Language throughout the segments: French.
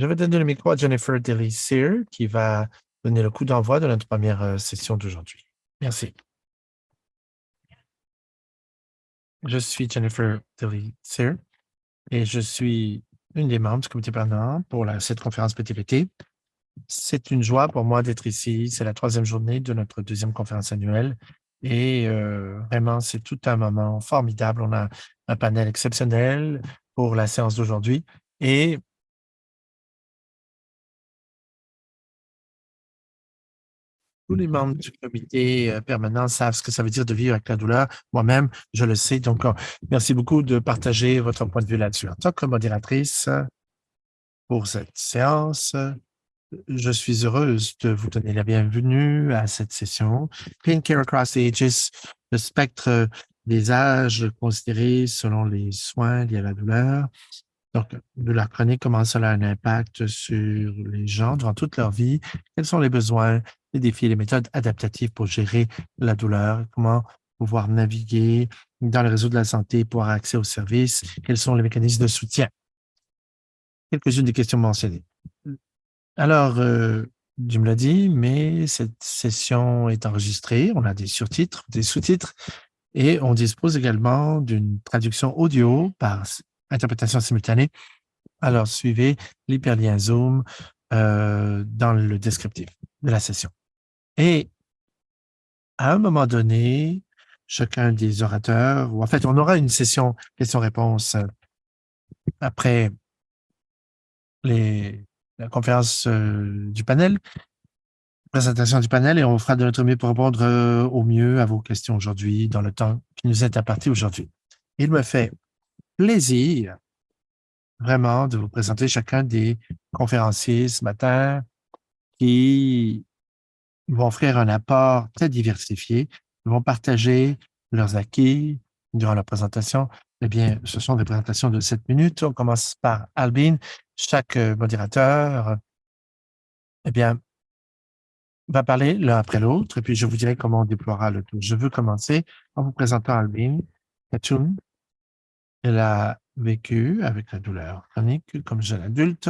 Je vais donner le micro à Jennifer Delicier qui va donner le coup d'envoi de notre première session d'aujourd'hui. Merci. Je suis Jennifer Delicier et je suis une des membres du comité permanent pour cette conférence PTPT. C'est une joie pour moi d'être ici. C'est la troisième journée de notre deuxième conférence annuelle et vraiment, c'est tout un moment formidable. On a un panel exceptionnel pour la séance d'aujourd'hui et tous les membres du comité permanent savent ce que ça veut dire de vivre avec la douleur. Moi-même, je le sais. Donc, merci beaucoup de partager votre point de vue là-dessus. En tant que modératrice pour cette séance, je suis heureuse de vous donner la bienvenue à cette session. Pain Care Across the Ages, le spectre des âges considérés selon les soins liés à la douleur. Donc, douleur chronique, comment cela a un impact sur les gens durant toute leur vie? Quels sont les besoins, les défis, les méthodes adaptatives pour gérer la douleur? Comment pouvoir naviguer dans le réseau de la santé pour avoir accès aux services? Quels sont les mécanismes de soutien? Quelques-unes des questions mentionnées. Alors, Jim l'a dit, mais cette session est enregistrée. On a des surtitres, des sous-titres et on dispose également d'une traduction audio par interprétation simultanée. Alors, suivez l'hyperlien Zoom dans le descriptif de la session. Et à un moment donné, chacun des orateurs, ou en fait, on aura une session questions-réponses après la conférence du panel, présentation du panel, et on fera de notre mieux pour répondre au mieux à vos questions aujourd'hui dans le temps qui nous est imparti aujourd'hui. Il me fait plaisir vraiment de vous présenter chacun des conférenciers ce matin qui vont offrir un apport très diversifié. Ils vont partager leurs acquis durant la présentation. Eh bien, ce sont des présentations de 7 minutes. On commence par Albin. Chaque modérateur, eh bien, va parler l'un après l'autre, et puis je vous dirai comment on déploiera le tout. Je veux commencer en vous présentant Albin Katoun. Elle a vécu avec la douleur chronique comme jeune adulte.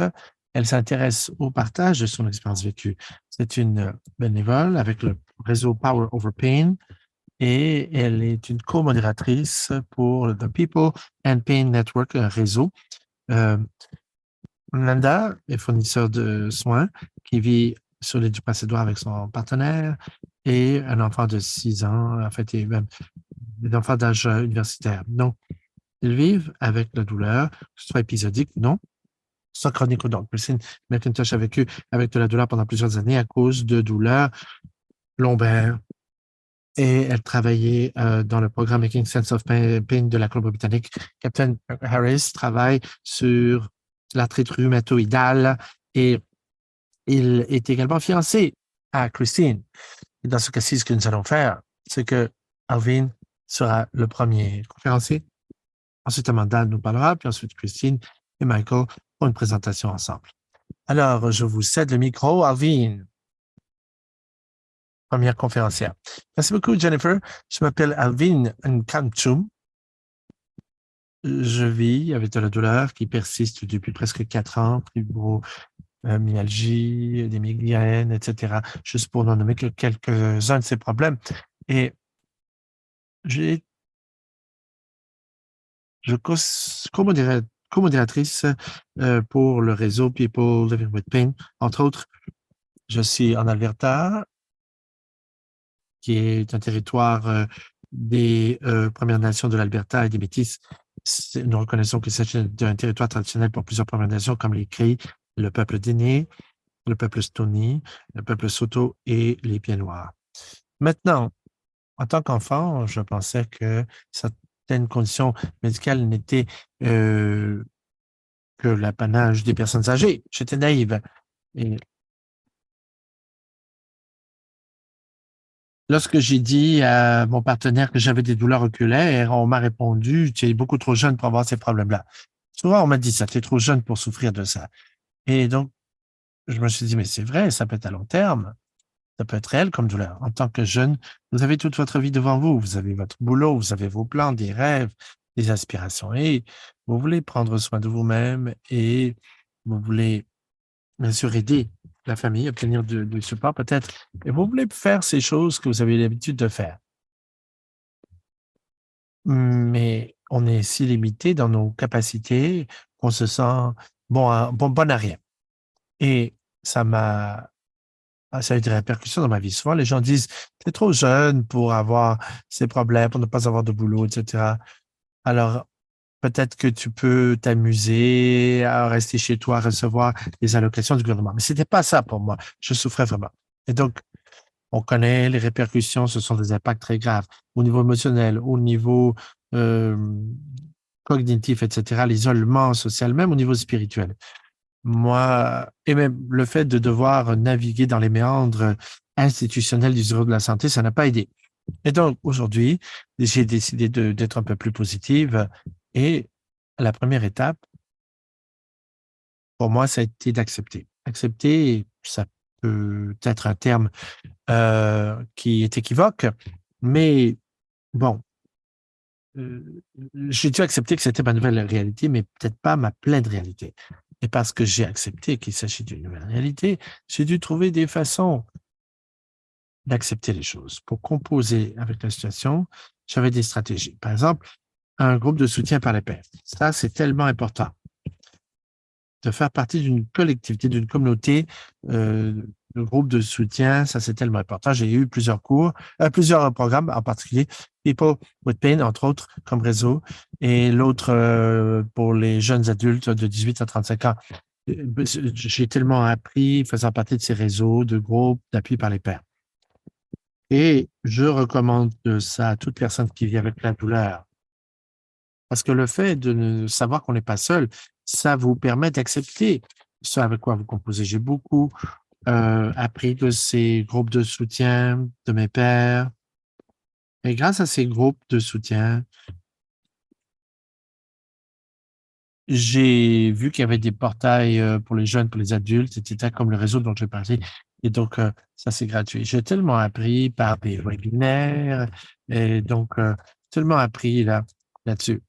Elle s'intéresse au partage de son expérience vécue. C'est une bénévole avec le réseau Power Over Pain et elle est une co-modératrice pour The People and Pain Network, un réseau. Nanda est fournisseur de soins qui vit sur l'île du Prince-Édouard avec son partenaire et un enfant de 6 ans, en fait, et même des enfants d'âge universitaire. Donc, ils vivent avec la douleur, que ce soit épisodique ou non, soit chronique ou non. Christine McIntosh a vécu avec de la douleur pendant plusieurs années à cause de douleurs lombaires et elle travaillait dans le programme Making Sense of Pain de la Colombie-Britannique. Captain Harris travaille sur l'arthrite rhumatoïdale et il est également fiancé à Christine. Et dans ce cas-ci, ce que nous allons faire, c'est que Alvin sera le premier conférencier. Ensuite, Amanda nous parlera, puis ensuite Christine et Michael font une présentation ensemble. Alors, je vous cède le micro, Alvin, première conférencière. Merci beaucoup, Jennifer. Je m'appelle Alvin Nkamchum. Je vis avec de la douleur qui persiste depuis presque 4 ans, fibromyalgie, des migraines, etc., juste pour n'en nommer que quelques-uns de ces problèmes. Et je co-modératrice pour le réseau People Living with Pain. Entre autres, je suis en Alberta, qui est un territoire des Premières Nations de l'Alberta et des Métis. Nous reconnaissons qu'il s'agit d'un territoire traditionnel pour plusieurs Premières Nations comme les Cris, le peuple Déné, le peuple Stoney, le peuple Saulteaux et les Pieds Noirs. Maintenant, en tant qu'enfant, je pensais que certaines conditions médicales n'étaient que l'apanage des personnes âgées. J'étais naïve. Et lorsque j'ai dit à mon partenaire que j'avais des douleurs oculaires, on m'a répondu, tu es beaucoup trop jeune pour avoir ces problèmes-là. Souvent, on m'a dit ça, tu es trop jeune pour souffrir de ça. Et donc, je me suis dit, mais c'est vrai, ça peut être à long terme. Ça peut être réel comme douleur. En tant que jeune, vous avez toute votre vie devant vous. Vous avez votre boulot, vous avez vos plans, des rêves, des aspirations. Et vous voulez prendre soin de vous-même et vous voulez bien sûr, aider la famille, obtenir du support peut-être. Et vous voulez faire ces choses que vous avez l'habitude de faire. Mais on est si limité dans nos capacités qu'on se sent bon à rien. Et ça m'a ça a eu des répercussions dans ma vie. Souvent, les gens disent: «Tu es trop jeune pour avoir ces problèmes, pour ne pas avoir de boulot» et cetera. Alors, peut-être que tu peux t'amuser à rester chez toi, à recevoir les allocations du gouvernement. Mais c'était pas ça pour moi. Je souffrais vraiment. Et donc, on connaît les répercussions, ce sont des impacts très graves au niveau émotionnel, au niveau, cognitif et cetera, l'isolement social, même au niveau spirituel. Moi et même le fait de devoir naviguer dans les méandres institutionnels du bureau de la santé, ça n'a pas aidé. Et donc aujourd'hui, j'ai décidé d'être un peu plus positive et la première étape, pour moi, ça a été d'accepter. Accepter, ça peut être un terme, qui est équivoque, mais bon, j'ai dû accepter que c'était ma nouvelle réalité, mais peut-être pas ma pleine réalité. Et parce que j'ai accepté qu'il s'agit d'une nouvelle réalité, j'ai dû trouver des façons d'accepter les choses. Pour composer avec la situation, j'avais des stratégies. Par exemple, un groupe de soutien par les pairs. Ça, c'est tellement important de faire partie d'une collectivité, d'une communauté, de groupe de soutien. Ça, c'est tellement important. J'ai eu plusieurs cours, plusieurs programmes, en particulier People with Pain, entre autres, comme réseau, et l'autre pour les jeunes adultes de 18 à 35 ans. J'ai tellement appris faisant partie de ces réseaux, de groupes d'appui par les pairs. Et je recommande ça à toute personne qui vit avec la douleur. Parce que le fait de ne savoir qu'on n'est pas seul, ça vous permet d'accepter ce avec quoi vous composez. J'ai beaucoup appris de ces groupes de soutien de mes pairs. Et grâce à ces groupes de soutien, j'ai vu qu'il y avait des portails pour les jeunes, pour les adultes, etc., comme le réseau dont j'ai parlé. Et donc, ça, c'est gratuit. J'ai tellement appris par des webinaires et donc, tellement appris là-dessus.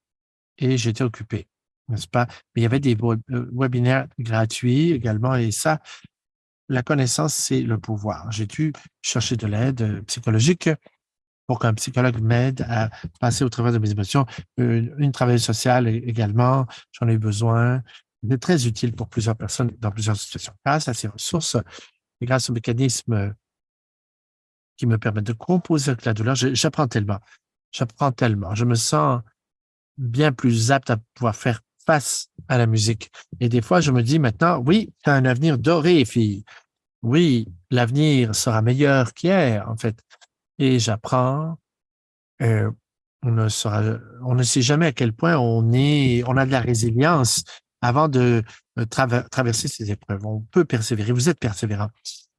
Et j'étais occupé, n'est-ce pas? Mais il y avait des webinaires gratuits également et ça, la connaissance, c'est le pouvoir. J'ai dû chercher de l'aide psychologique pour qu'un psychologue m'aide à passer au travers de mes émotions. Une travailleuse sociale également, j'en ai eu besoin. C'est très utile pour plusieurs personnes dans plusieurs situations. Grâce à ces ressources et grâce aux mécanismes qui me permettent de composer avec la douleur, j'apprends tellement. J'apprends tellement. Je me sens bien plus apte à pouvoir faire face à la musique. Et des fois, je me dis maintenant, oui, tu as un avenir doré, fille. Oui, l'avenir sera meilleur qu'hier, en fait. Et j'apprends. euh, on ne sait jamais à quel point on a de la résilience avant de traverser ces épreuves. On peut persévérer. Vous êtes persévérant.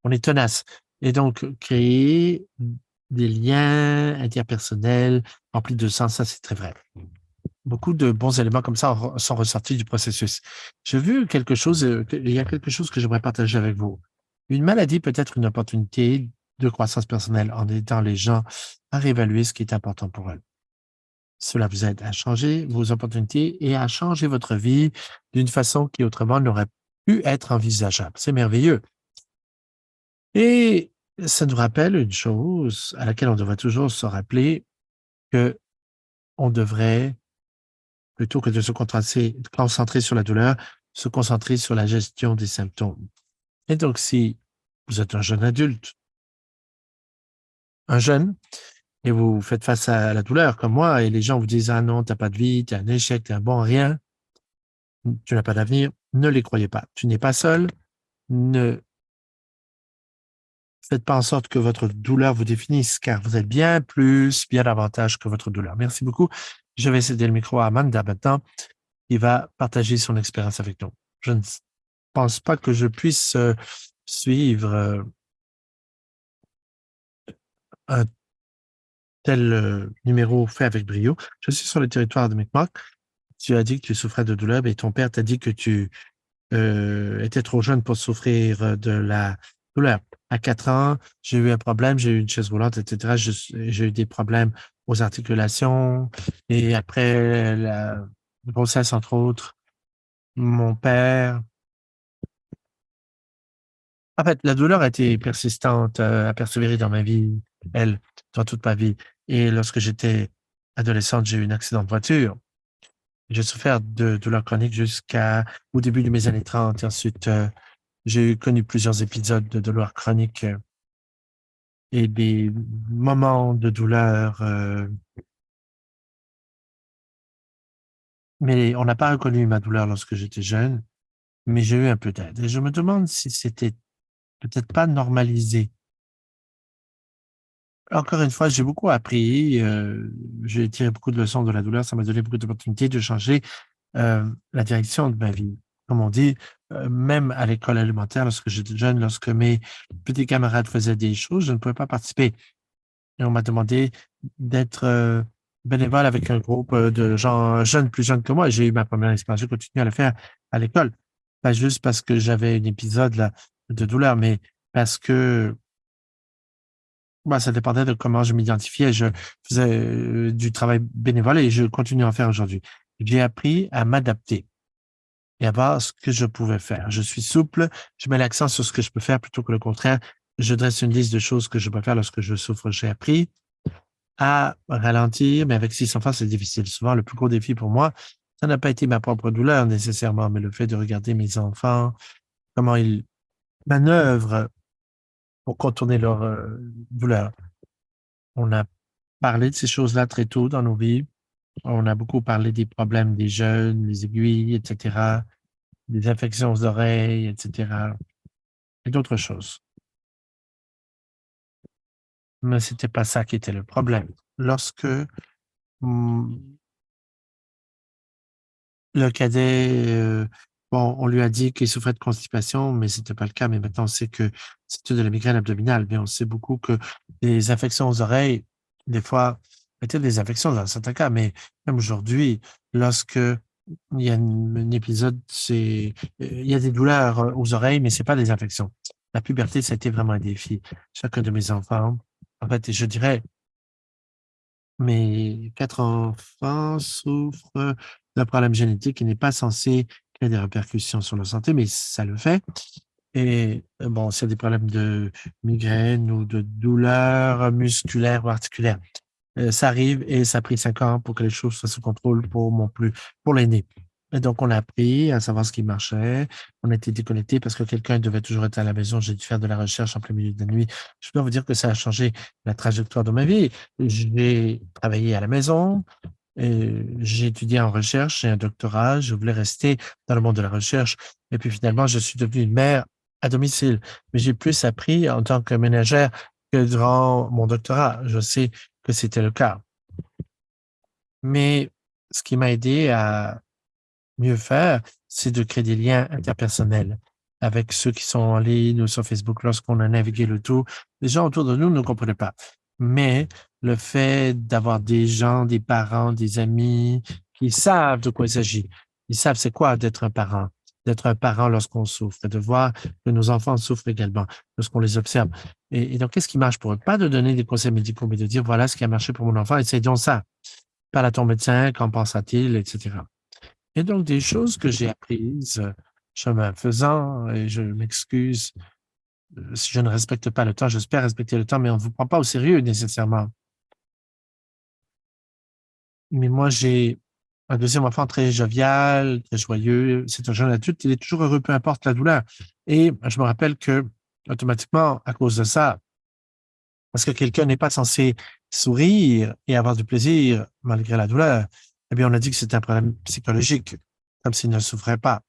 On est tenace. Et donc, créer des liens interpersonnels remplis de sens, ça, c'est très vrai. Beaucoup de bons éléments comme ça sont ressortis du processus. J'ai vu quelque chose, il y a quelque chose que j'aimerais partager avec vous. Une maladie peut être une opportunité de croissance personnelle en aidant les gens à réévaluer ce qui est important pour eux. Cela vous aide à changer vos opportunités et à changer votre vie d'une façon qui autrement n'aurait pu être envisageable. C'est merveilleux. Et ça nous rappelle une chose à laquelle on devrait toujours se rappeler que on devrait plutôt que de se concentrer sur la douleur, se concentrer sur la gestion des symptômes. Et donc, si vous êtes un jeune adulte, un jeune, et vous faites face à la douleur comme moi, et les gens vous disent: «Ah non, t'as pas de vie, t'es un échec, t'es un bon à rien, tu n'as pas d'avenir», ne les croyez pas. Tu n'es pas seul. Ne faites pas en sorte que votre douleur vous définisse, car vous êtes bien plus, bien davantage que votre douleur. Merci beaucoup. Je vais céder le micro à Amanda maintenant, qui va partager son expérience avec nous. Je ne pense pas que je puisse suivre un tel numéro fait avec brio. Je suis sur le territoire de Micmac. Tu as dit que tu souffrais de douleur, mais ton père t'a dit que tu étais trop jeune pour souffrir de la douleur. À 4 ans, j'ai eu un problème, j'ai eu une chaise roulante, etc. J'ai eu des problèmes aux articulations. Et après la grossesse, entre autres, mon père En fait, la douleur a été persistante, a persévéré dans ma vie, elle, dans toute ma vie. Et lorsque j'étais adolescente, j'ai eu un accident de voiture. J'ai souffert de douleurs chroniques jusqu'au début de mes années 30. Et ensuite, j'ai connu plusieurs épisodes de douleurs chroniques et des moments de douleur, mais on n'a pas reconnu ma douleur lorsque j'étais jeune, mais j'ai eu un peu d'aide. Et je me demande si c'était peut-être pas normalisé. Encore une fois, j'ai beaucoup appris, j'ai tiré beaucoup de leçons de la douleur, ça m'a donné beaucoup d'opportunités de changer, la direction de ma vie. Comme on dit, même à l'école élémentaire, lorsque j'étais jeune, lorsque mes petits camarades faisaient des choses, je ne pouvais pas participer et on m'a demandé d'être, bénévole avec un groupe, de gens jeunes, plus jeunes que moi et j'ai eu ma première expérience. J'ai continué à le faire à l'école. Pas juste parce que j'avais un épisode là de douleur, mais parce que bah, ça dépendait de comment je m'identifiais. Je faisais, du travail bénévole et je continue à en faire aujourd'hui. J'ai appris à m'adapter et à voir ce que je pouvais faire. Je suis souple, je mets l'accent sur ce que je peux faire plutôt que le contraire. Je dresse une liste de choses que je peux faire lorsque je souffre. J'ai appris à ralentir, mais avec 6 enfants, c'est difficile. Souvent, le plus gros défi pour moi, ça n'a pas été ma propre douleur nécessairement, mais le fait de regarder mes enfants, comment ils manœuvrent pour contourner leur, douleur. On a parlé de ces choses-là très tôt dans nos vies. On a beaucoup parlé des problèmes des jeunes, les aiguilles, et cetera, des infections aux oreilles, et cetera, et d'autres choses. Mais c'était pas ça qui était le problème. Lorsque, mmh, le cadet, bon, on lui a dit qu'il souffrait de constipation, mais c'était pas le cas. Mais maintenant, on sait que c'était de la migraine abdominale. Mais on sait beaucoup que les infections aux oreilles, des fois, peut-être des infections dans certains cas, mais même aujourd'hui, lorsque il y a un épisode, il y a des douleurs aux oreilles, mais c'est pas des infections. La puberté, ça a été vraiment un défi. Chacun de mes enfants, en fait, je dirais, mes 4 enfants souffrent d'un problème génétique qui n'est pas censé créer des répercussions sur leur santé, mais ça le fait et bon, s'il y a des problèmes de migraine ou de douleurs musculaires ou articulaires, ça arrive et ça a pris 5 ans pour que les choses soient sous contrôle pour l'aîné. Et donc on a appris à savoir ce qui marchait. On a été déconnectés parce que quelqu'un devait toujours être à la maison. J'ai dû faire de la recherche en plein milieu de la nuit. Je dois vous dire que ça a changé la trajectoire de ma vie. J'ai travaillé à la maison, j'ai étudié en recherche, j'ai un doctorat, je voulais rester dans le monde de la recherche et puis finalement je suis devenue une mère à domicile. Mais j'ai plus appris en tant que ménagère que durant mon doctorat. Je sais que c'était le cas. Mais ce qui m'a aidé à mieux faire, c'est de créer des liens interpersonnels avec ceux qui sont en ligne ou sur Facebook. Lorsqu'on a navigué le tout, les gens autour de nous ne comprenaient pas. Mais le fait d'avoir des gens, des parents, des amis qui savent de quoi il s'agit, ils savent c'est quoi d'être un parent lorsqu'on souffre, de voir que nos enfants souffrent également lorsqu'on les observe. Et donc, qu'est-ce qui marche pour eux? Pas de donner des conseils médicaux, mais de dire, voilà ce qui a marché pour mon enfant, essayons ça. Parle à ton médecin, qu'en pensa-t-il, etc. Et donc des choses que j'ai apprises, chemin faisant et je m'excuse, si je ne respecte pas le temps. J'espère respecter le temps, mais on ne vous prend pas au sérieux nécessairement. Mais moi, j'ai un deuxième enfant très jovial, très joyeux. C'est un jeune adulte, il est toujours heureux, peu importe la douleur. Et je me rappelle que automatiquement, à cause de ça, parce que quelqu'un n'est pas censé sourire et avoir du plaisir malgré la douleur, eh bien, on a dit que c'était un problème psychologique, comme s'il ne souffrait pas.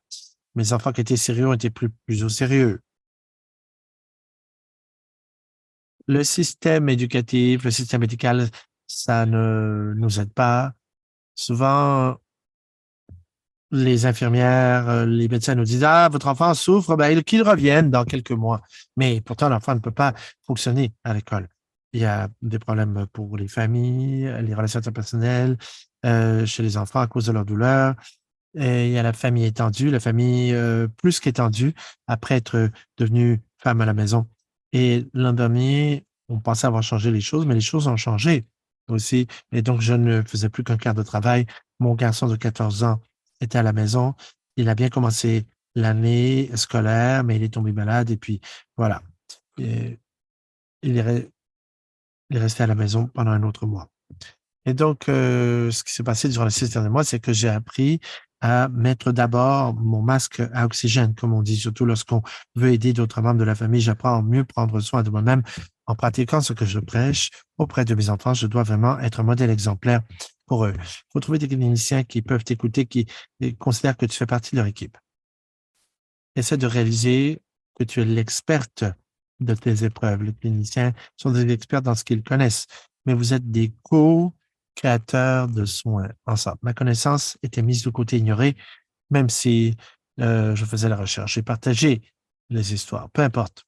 Mes enfants qui étaient sérieux ont été plus au sérieux. Le système éducatif, le système médical, ça ne nous aide pas. Souvent, les infirmières, les médecins nous disent: «Ah, votre enfant souffre, ben, qu'il revienne dans quelques mois». Mais pourtant, l'enfant ne peut pas fonctionner à l'école. Il y a des problèmes pour les familles, les relations interpersonnelles, chez les enfants à cause de leur douleur. Et il y a la famille étendue, la famille, plus qu'étendue, après être devenue femme à la maison. Et l'an dernier, on pensait avoir changé les choses, mais les choses ont changé aussi. Et donc, je ne faisais plus qu'un quart de travail. Mon garçon de 14 ans était à la maison. Il a bien commencé l'année scolaire, mais il est tombé malade et puis voilà. Et il est, il est resté à la maison pendant un autre mois. Et donc, ce qui s'est passé durant les 6 derniers mois, c'est que j'ai appris à mettre d'abord mon masque à oxygène, comme on dit, surtout lorsqu'on veut aider d'autres membres de la famille. J'apprends à mieux prendre soin de moi-même en pratiquant ce que je prêche auprès de mes enfants. Je dois vraiment être un modèle exemplaire pour eux. Il faut trouver des cliniciens qui peuvent t'écouter, qui considèrent que tu fais partie de leur équipe. Essaie de réaliser que tu es l'experte de tes épreuves. Les cliniciens sont des experts dans ce qu'ils connaissent, mais vous êtes des co-créateurs de soins ensemble. Ma connaissance était mise de côté, ignorée, même si je faisais la recherche. J'ai partagé les histoires, peu importe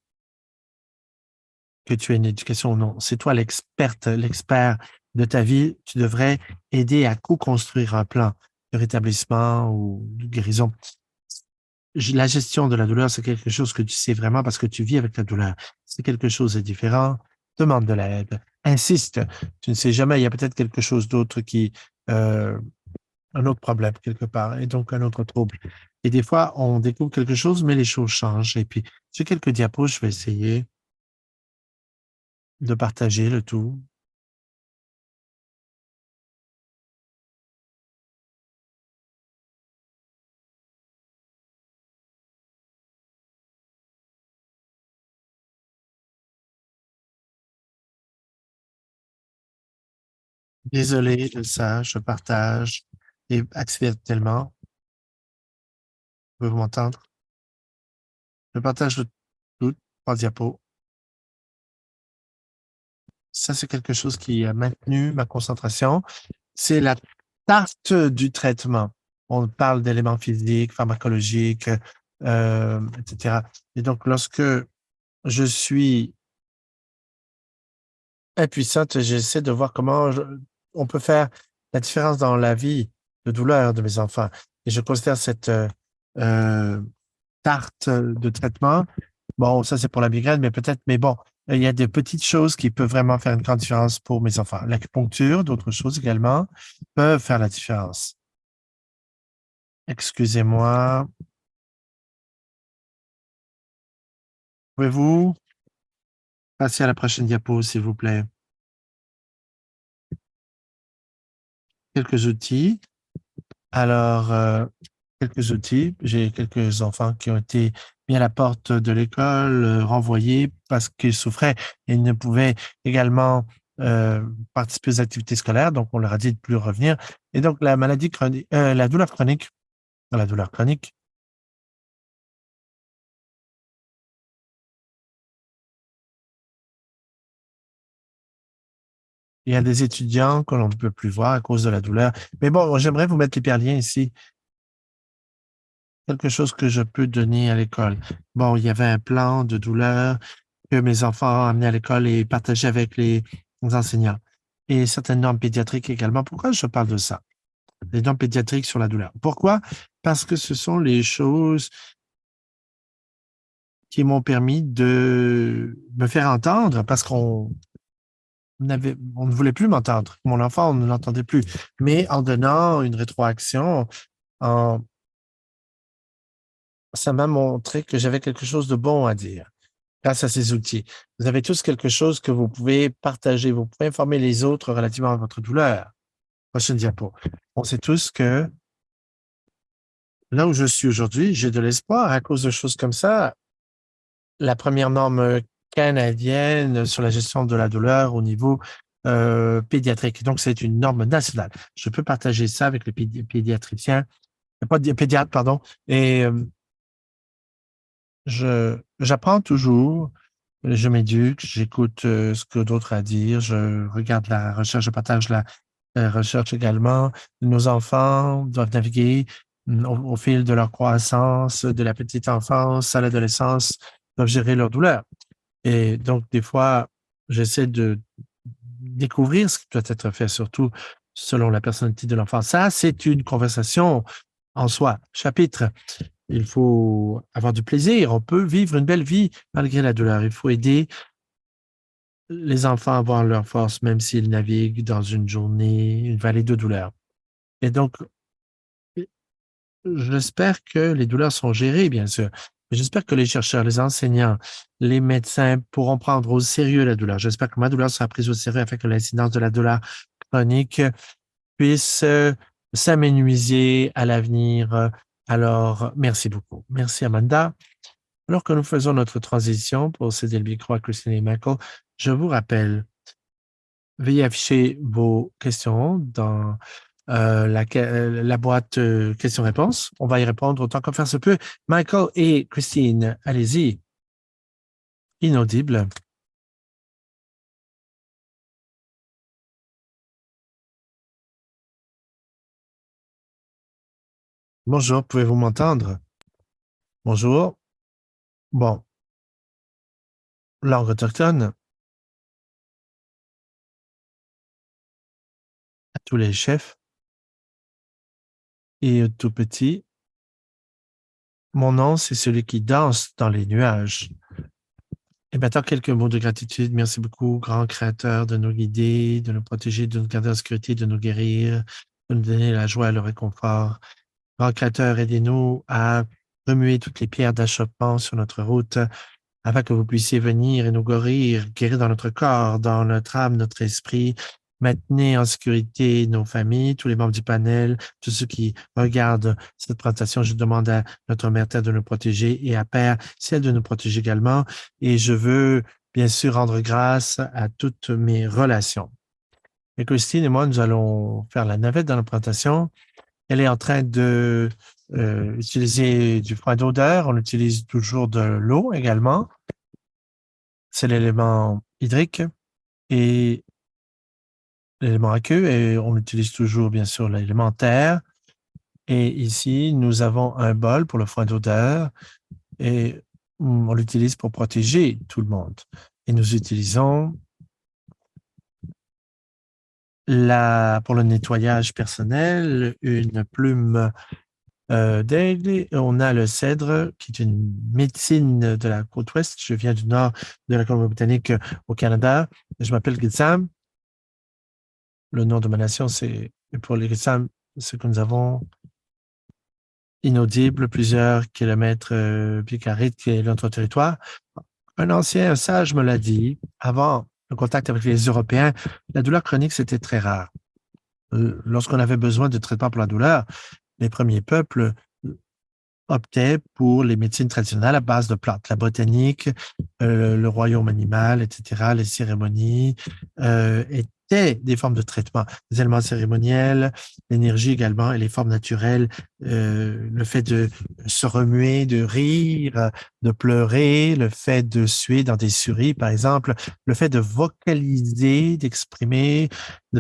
que tu aies une éducation ou non. C'est toi l'experte, l'expert de ta vie. Tu devrais aider à co-construire un plan de rétablissement ou de guérison. La gestion de la douleur, c'est quelque chose que tu sais vraiment parce que tu vis avec la douleur. Si quelque chose est différent, demande de l'aide, insiste. Tu ne sais jamais, il y a peut-être quelque chose d'autre euh, un autre problème quelque part et donc un autre trouble. Et des fois, on découvre quelque chose, mais les choses changent. Et puis, j'ai quelques diapos, je vais essayer de partager le tout. Désolé de ça, je partage et accidentellement, vous m'entendre? Je partage le tout, 3 diapos. Ça, c'est quelque chose qui a maintenu ma concentration. C'est la tarte du traitement. On parle d'éléments physiques, pharmacologiques, etc. Et donc, lorsque je suis impuissante, j'essaie de voir comment on peut faire la différence dans la vie de douleur de mes enfants. Et je considère cette euh, tarte de traitement. Bon, ça, c'est pour la migraine, mais peut-être, mais bon, il y a des petites choses qui peuvent vraiment faire une grande différence pour mes enfants. L'acupuncture, d'autres choses également, peuvent faire la différence. Excusez-moi. Pouvez-vous passer à la prochaine diapo, s'il vous plaît? Quelques outils. Alors, quelques outils. J'ai quelques enfants qui ont été mis à la porte de l'école, renvoyés parce qu'ils souffraient et ils ne pouvaient également participer aux activités scolaires. Donc, on leur a dit de plus revenir. Et donc, la maladie chronique, la douleur chronique, il y a des étudiants que l'on ne peut plus voir à cause de la douleur. Mais bon, j'aimerais vous mettre l'hyperlien ici. Quelque chose que je peux donner à l'école. Bon, il y avait un plan de douleur que mes enfants amenaient à l'école et partageaient avec les enseignants. Et certaines normes pédiatriques également. Pourquoi je parle de ça? Les normes pédiatriques sur la douleur. Pourquoi? Parce que ce sont les choses qui m'ont permis de me faire entendre parce on ne voulait plus m'entendre. Mon enfant, on ne l'entendait plus. Mais en donnant une rétroaction, en, ça m'a montré que j'avais quelque chose de bon à dire grâce à ces outils. Vous avez tous quelque chose que vous pouvez partager. Vous pouvez informer les autres relativement à votre douleur. Prochaine diapo. On sait tous que là où je suis aujourd'hui, j'ai de l'espoir à cause de choses comme ça. La première norme canadienne sur la gestion de la douleur au niveau pédiatrique. Donc, c'est une norme nationale. Je peux partager ça avec les pédiatriciens, pas de pédiatres, pardon. Et j'apprends toujours, je m'éduque, j'écoute ce que d'autres ont à dire, je regarde la recherche, je partage la recherche également. Nos enfants doivent naviguer au fil de leur croissance, de la petite enfance à l'adolescence, doivent gérer leur douleur. Et donc, des fois, j'essaie de découvrir ce qui doit être fait, surtout selon la personnalité de l'enfant. Ça, c'est une conversation en soi. Chapitre, il faut avoir du plaisir. On peut vivre une belle vie malgré la douleur. Il faut aider les enfants à avoir leur force, même s'ils naviguent dans une journée, une vallée de douleur. Et donc, j'espère que les douleurs sont gérées, bien sûr. Mais j'espère que les chercheurs, les enseignants, les médecins pourront prendre au sérieux la douleur. J'espère que ma douleur sera prise au sérieux afin que l'incidence de la douleur chronique puisse s'amenuiser à l'avenir. Alors, merci beaucoup. Merci, Amanda. Alors que nous faisons notre transition pour céder le micro à Christine et Michael, je vous rappelle, veuillez afficher vos questions dans la boîte questions-réponses. On va y répondre autant qu'on faire se peut. Michael et Christine, allez-y. Inaudible. Bonjour, pouvez-vous m'entendre? Bonjour. Bon, langue autochtone à tous les chefs et tout petit. Mon nom, c'est celui qui danse dans les nuages. Et maintenant, quelques mots de gratitude. Merci beaucoup, grand créateur, de nous guider, de nous protéger, de nous garder en sécurité, de nous guérir, de nous donner la joie et le réconfort. Grand créateur, aidez-nous à remuer toutes les pierres d'achoppement sur notre route afin que vous puissiez venir et nous guérir dans notre corps, dans notre âme, notre esprit. Maintenez en sécurité nos familles, tous les membres du panel, tous ceux qui regardent cette présentation. Je demande à notre Mère Terre de nous protéger et à Père, celle de nous protéger également. Et je veux bien sûr rendre grâce à toutes mes relations. Et Christine et moi, nous allons faire la navette dans la présentation. Elle est en train de utiliser du point d'odeur. On utilise toujours de l'eau également. C'est l'élément hydrique et l'élément aqueux et on utilise toujours bien sûr l'élément terre. Et ici, nous avons un bol pour le foin d'odeur et on l'utilise pour protéger tout le monde. Et nous utilisons pour le nettoyage personnel, une plume d'aigle. On a le cèdre, qui est une médecine de la côte ouest. Je viens du nord de la Colombie-Britannique au Canada. Je m'appelle Gitsam. Le nom de ma nation, c'est pour les Gitsam, ce que nous avons inaudible, plusieurs kilomètres pieds carrés qui est notre territoire. Un ancien sage me l'a dit, avant le contact avec les Européens, la douleur chronique, c'était très rare. Lorsqu'on avait besoin de traitement pour la douleur, les premiers peuples optaient pour les médecines traditionnelles à base de plantes, la botanique, le royaume animal, etc., les cérémonies étaient des formes de traitement, les éléments cérémoniels, l'énergie également et les formes naturelles, le fait de se remuer, de rire, de pleurer, le fait de suer dans des suris, par exemple, le fait de vocaliser, de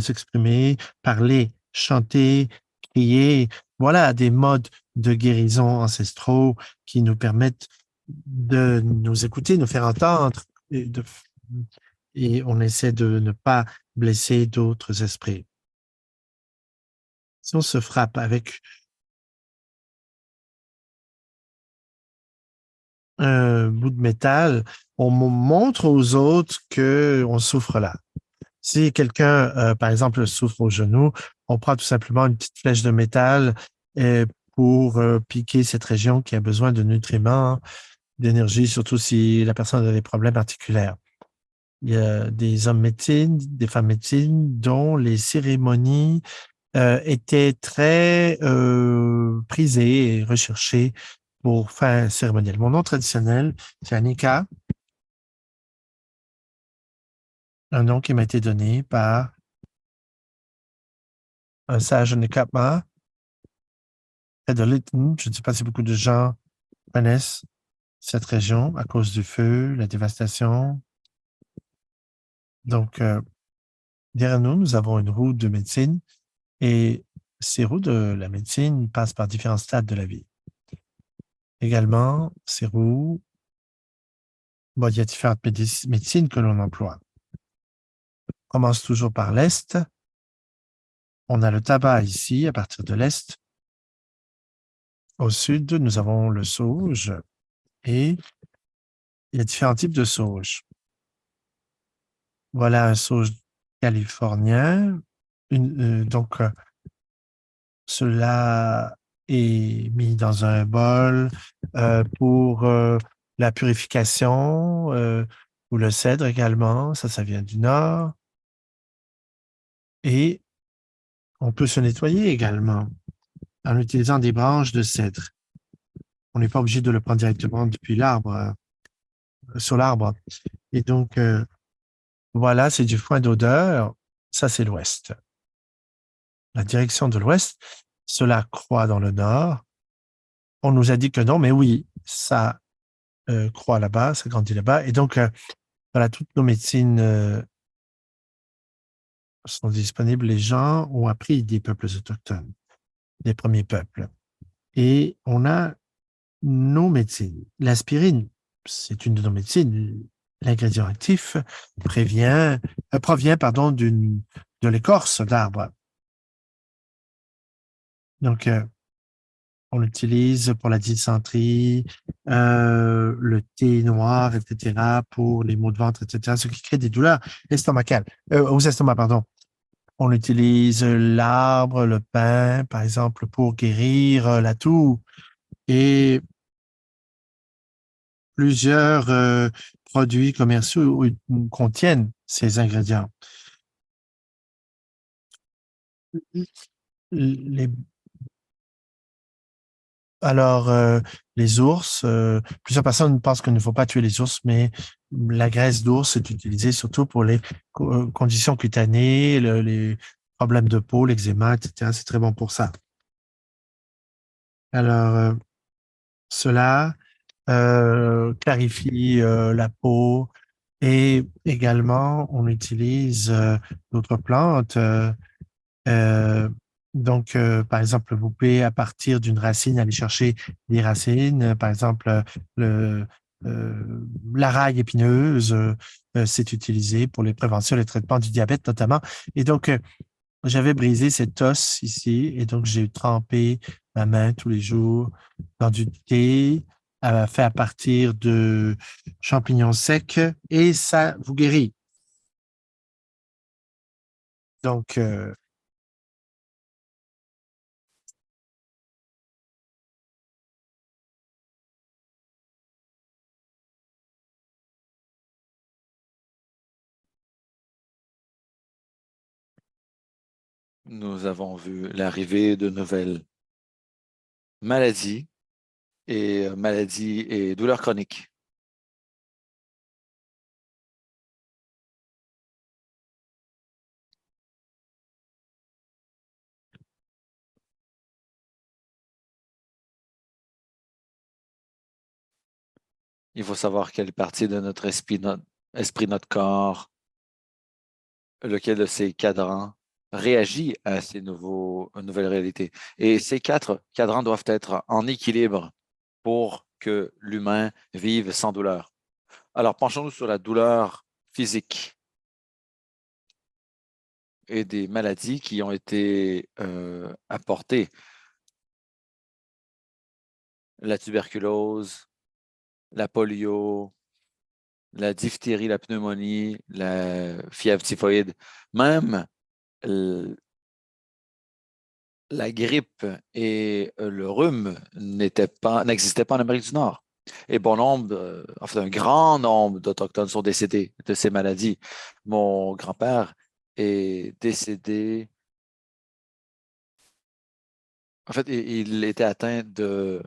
s'exprimer, parler, chanter, crier, voilà des modes de guérison ancestraux qui nous permettent de nous écouter, nous faire entendre et on essaie de ne pas blesser d'autres esprits. Si on se frappe avec un bout de métal, on montre aux autres qu'on souffre là. Si quelqu'un, par exemple, souffre au genou, on prend tout simplement une petite flèche de métal pour piquer cette région qui a besoin de nutriments, d'énergie, surtout si la personne a des problèmes articulaires. Il y a des hommes médecine, des femmes médecine dont les cérémonies étaient très prisées et recherchées pour faire cérémoniel. Mon nom traditionnel, c'est Annika, un nom qui m'a été donné par un sage Anikapma, près de Lytton. Je ne sais pas si beaucoup de gens connaissent cette région à cause du feu, la dévastation. Donc, derrière nous, nous avons une roue de médecine et ces roues de la médecine passent par différents stades de la vie. Également, ces roues, bon, il y a différentes médecines que l'on emploie. On commence toujours par l'Est. On a le tabac ici, à partir de l'Est. Au Sud, nous avons le sauge et il y a différents types de sauge. Voilà un sauge californien. Donc, cela est mis dans un bol pour la purification ou le cèdre également. Ça vient du nord. Et on peut se nettoyer également en utilisant des branches de cèdre. On n'est pas obligé de le prendre directement depuis l'arbre, sur l'arbre. Et donc, voilà, c'est du foin d'odeur. Ça, c'est l'ouest. La direction de l'ouest, cela croît dans le nord. On nous a dit que non, mais oui, ça croît là-bas, ça grandit là-bas. Et donc, voilà, toutes nos médecines sont disponibles. Les gens ont appris des peuples autochtones, des premiers peuples. Et on a nos médecines. L'aspirine, c'est une de nos médecines. L'ingrédient actif provient pardon, de l'écorce d'arbre. Donc, on l'utilise pour la dysenterie, le thé noir, etc., pour les maux de ventre, etc., ce qui crée des douleurs estomacales, aux estomacs, pardon. On utilise l'arbre, le pin, par exemple, pour guérir la toux. Et plusieurs produits commerciaux contiennent ces ingrédients. Les, alors, les ours, plusieurs personnes pensent qu'il ne faut pas tuer les ours, mais la graisse d'ours est utilisée surtout pour les conditions cutanées, les problèmes de peau, l'eczéma, etc. C'est très bon pour ça. Alors, cela clarifie la peau et également, on utilise d'autres plantes. Donc, par exemple, vous pouvez, à partir d'une racine, aller chercher des racines. Par exemple, le, la raille épineuse, c'est utilisé pour les préventions, les traitements du diabète notamment. Et donc, j'avais brisé cet os ici et donc j'ai trempé ma main tous les jours dans du thé fait à partir de champignons secs et ça vous guérit. Donc, Nous avons vu l'arrivée de nouvelles maladies maladies et douleurs chroniques. Il faut savoir quelle partie de notre esprit, notre corps, lequel de ces cadrans réagit à ces nouvelles réalités. Et ces quatre cadrans doivent être en équilibre pour que l'humain vive sans douleur. Alors, penchons-nous sur la douleur physique et des maladies qui ont été apportées. La tuberculose, la polio, la diphtérie, la pneumonie, la fièvre typhoïde, même la grippe et le rhume n'existaient pas en Amérique du Nord. Et bon nombre, enfin un grand nombre d'Autochtones sont décédés de ces maladies. Mon grand-père est décédé, en fait, il était atteint de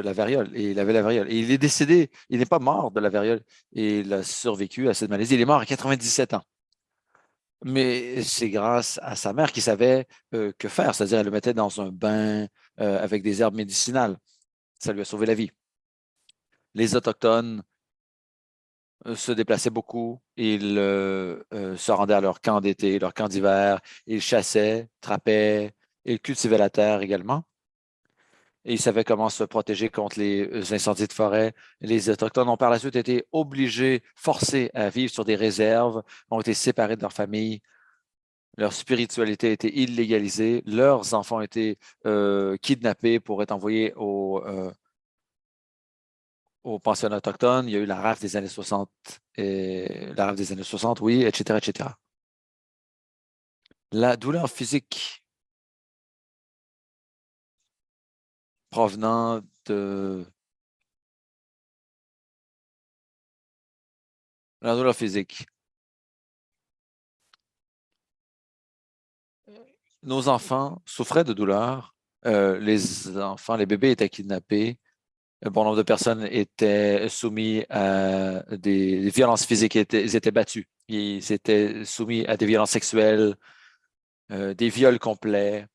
la variole. Et il avait la variole. Et il est décédé, il n'est pas mort de la variole. Et il a survécu à cette maladie. Il est mort à 97 ans. Mais c'est grâce à sa mère qui savait que faire, c'est-à-dire elle le mettait dans un bain avec des herbes médicinales. Ça lui a sauvé la vie. Les Autochtones se déplaçaient beaucoup. Ils se rendaient à leur camp d'été, leur camp d'hiver. Ils chassaient, trappaient, ils cultivaient la terre également. Et ils savaient comment se protéger contre les incendies de forêt. Les Autochtones ont par la suite été obligés, forcés à vivre sur des réserves, ont été séparés de leur famille. Leur spiritualité a été illégalisée. Leurs enfants ont été kidnappés pour être envoyés aux pensionnats autochtones, il y a eu la rafle des années 60, la rafle des années 60, oui, etc., etc. La douleur physique provenant de la douleur physique. Nos enfants souffraient de douleur. Les enfants, les bébés étaient kidnappés. Un bon nombre de personnes étaient soumis à des violences physiques, ils étaient battus. Ils étaient soumis à des violences sexuelles, des viols complets.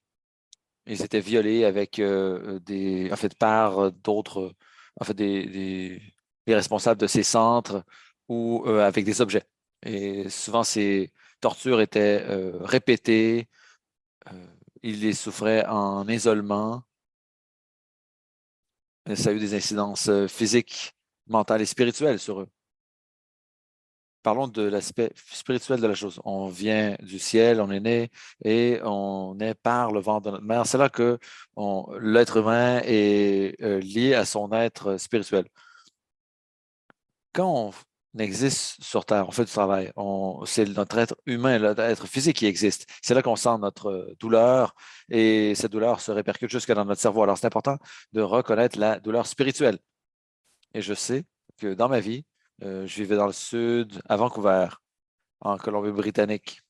Ils étaient violés avec en fait, par d'autres, en fait, des responsables de ces centres ou avec des objets. Et souvent, ces tortures étaient répétées. euh, ils les souffraient en isolement. Ça a eu des incidences physiques, mentales et spirituelles sur eux. Parlons de l'aspect spirituel de la chose. On vient du ciel, on est né et on est par le ventre de notre mère. C'est là que l'être humain est lié à son être spirituel. Quand on existe sur Terre, on fait du travail, c'est notre être humain, notre être physique qui existe. C'est là qu'on sent notre douleur et cette douleur se répercute jusque dans notre cerveau. Alors, c'est important de reconnaître la douleur spirituelle. Et je sais que dans ma vie, je vivais dans le sud, à Vancouver, en Colombie-Britannique.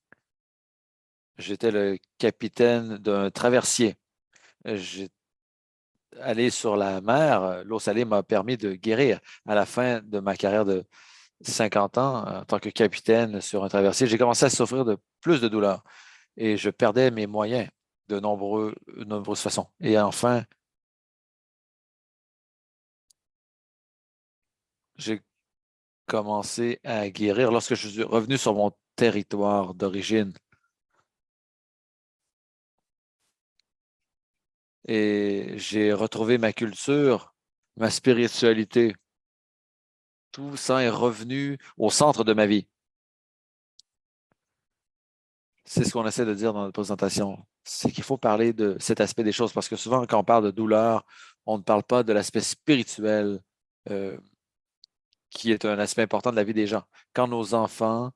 J'étais le capitaine d'un traversier. J'ai allé sur la mer. L'eau salée m'a permis de guérir. À la fin de ma carrière de 50 ans, en tant que capitaine sur un traversier, j'ai commencé à souffrir de plus de douleur et je perdais mes moyens de nombreuses façons. Et enfin, j'ai commencé à guérir lorsque je suis revenu sur mon territoire d'origine. Et j'ai retrouvé ma culture, ma spiritualité. Tout ça est revenu au centre de ma vie. C'est ce qu'on essaie de dire dans notre présentation. C'est qu'il faut parler de cet aspect des choses parce que souvent, quand on parle de douleur, on ne parle pas de l'aspect spirituel euh, qui est un aspect important de la vie des gens. Quand nos enfants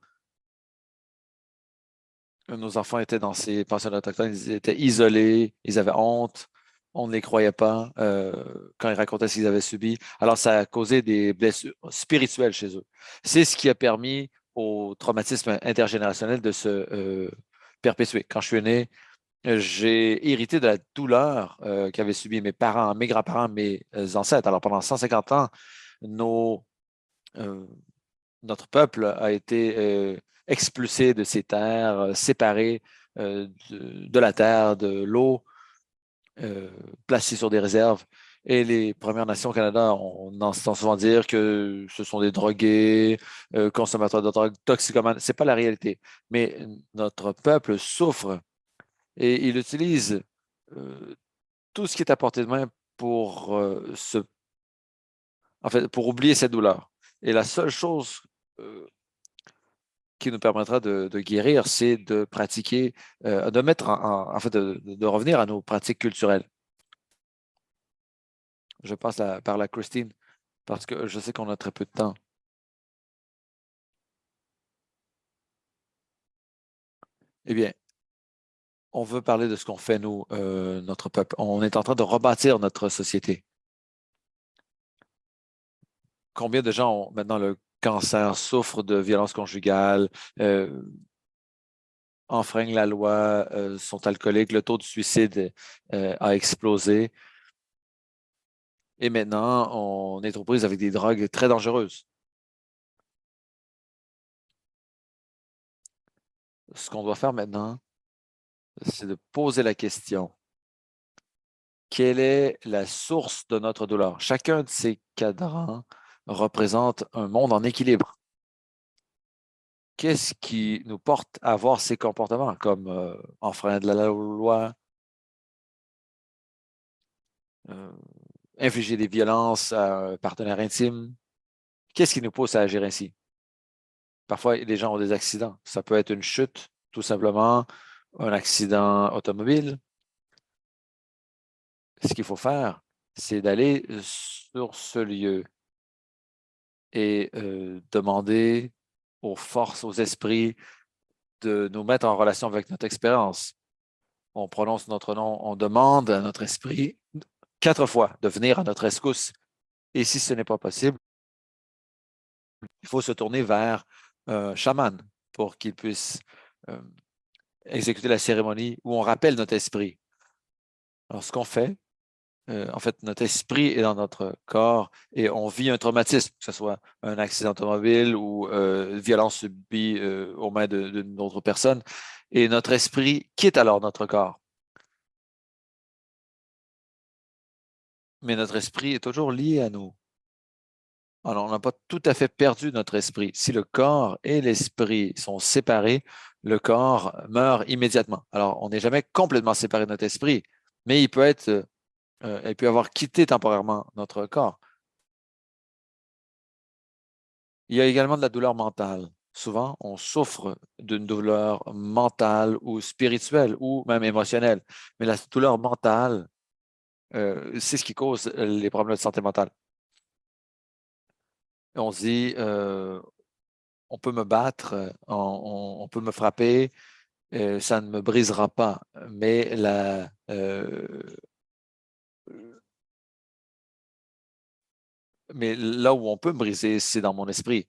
étaient dans ces pensionnats autochtones, ils étaient isolés, ils avaient honte, on ne les croyait pas quand ils racontaient ce qu'ils avaient subi. Alors, ça a causé des blessures spirituelles chez eux. C'est ce qui a permis au traumatisme intergénérationnel de se perpétuer. Quand je suis né, j'ai hérité de la douleur qu'avaient subi mes parents, mes grands-parents, mes ancêtres. Alors, pendant 150 ans, nos, euh, notre peuple a été expulsé de ses terres, séparé de la terre, de l'eau, euh, placé sur des réserves. Et les Premières Nations au Canada, on entend souvent dire que ce sont des drogués, consommateurs de drogue, toxicomanes. Ce n'est pas la réalité. Mais notre peuple souffre et il utilise euh, tout ce qui est à portée de main pour, en fait, pour oublier cette douleur. Et la seule chose qui nous permettra de guérir, c'est de pratiquer, de mettre en fait, de revenir à nos pratiques culturelles. Je passe par la Christine parce que je sais qu'on a très peu de temps. Eh bien, on veut parler de ce qu'on fait, nous, notre peuple. On est en train de rebâtir notre société. Combien de gens ont maintenant le cancer, souffrent de violences conjugales, euh, enfreignent la loi, sont alcooliques, le taux de suicide a explosé. Et maintenant, on est aux prises avec des drogues très dangereuses. Ce qu'on doit faire maintenant, c'est de poser la question, quelle est la source de notre douleur? Chacun de ces cadrans représente un monde en équilibre. Qu'est-ce qui nous porte à avoir ces comportements comme enfreindre la loi, euh, infliger des violences à un partenaire intime? Qu'est-ce qui nous pousse à agir ainsi? Parfois, les gens ont des accidents. Ça peut être une chute, tout simplement, un accident automobile. Ce qu'il faut faire, c'est d'aller sur ce lieu et demander aux forces, aux esprits de nous mettre en relation avec notre expérience. On prononce notre nom, on demande à notre esprit 4 fois de venir à notre rescousse. Et si ce n'est pas possible, il faut se tourner vers un chaman pour qu'il puisse euh, exécuter la cérémonie où on rappelle notre esprit. Alors, ce qu'on fait, en fait, notre esprit est dans notre corps et on vit un traumatisme, que ce soit un accident automobile ou violence subie aux mains d'une autre personne. Et notre esprit quitte alors notre corps. Mais notre esprit est toujours lié à nous. Alors, on n'a pas tout à fait perdu notre esprit. Si le corps et l'esprit sont séparés, le corps meurt immédiatement. Alors, on n'est jamais complètement séparé de notre esprit, mais il peut avoir quitté temporairement notre corps. Il y a également de la douleur mentale. Souvent, on souffre d'une douleur mentale ou spirituelle ou même émotionnelle. Mais la douleur mentale, c'est ce qui cause les problèmes de santé mentale. On se dit, on peut me battre, on peut me frapper, ça ne me brisera pas. Mais là où on peut me briser, c'est dans mon esprit.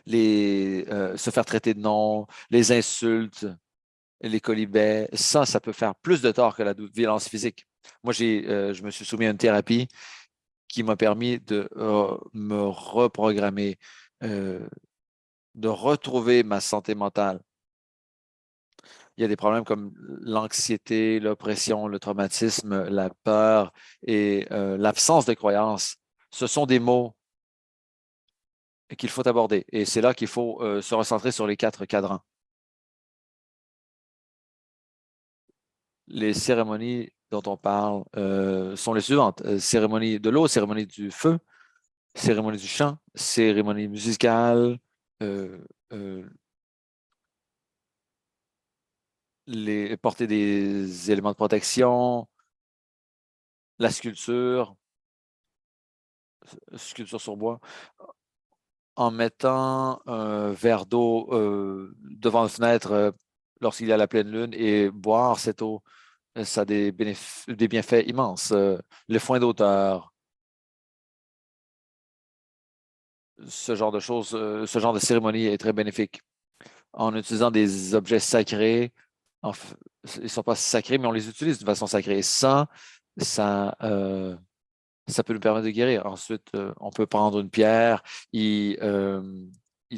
Se faire traiter de nom, les insultes, les colibets, ça peut faire plus de tort que la violence physique. Moi, je me suis soumis à une thérapie qui m'a permis de me reprogrammer, de retrouver ma santé mentale. Il y a des problèmes comme l'anxiété, l'oppression, le traumatisme, la peur et l'absence de croyance. Ce sont des mots qu'il faut aborder. Et c'est là qu'il faut se recentrer sur les 4 cadrans. Les cérémonies dont on parle sont les suivantes. Cérémonie de l'eau, cérémonie du feu, cérémonie du chant, cérémonie musicale, euh, euh, porter des éléments de protection, la sculpture sur bois, en mettant un verre d'eau devant une fenêtre lorsqu'il y a la pleine lune et boire cette eau. Ça a des bienfaits immenses. Le foin d'auteur, ce genre de choses, ce genre de cérémonie est très bénéfique. En utilisant des objets sacrés, ils ne sont pas sacrés, mais on les utilise de façon sacrée. Ça peut nous permettre de guérir. Ensuite, on peut prendre une pierre, y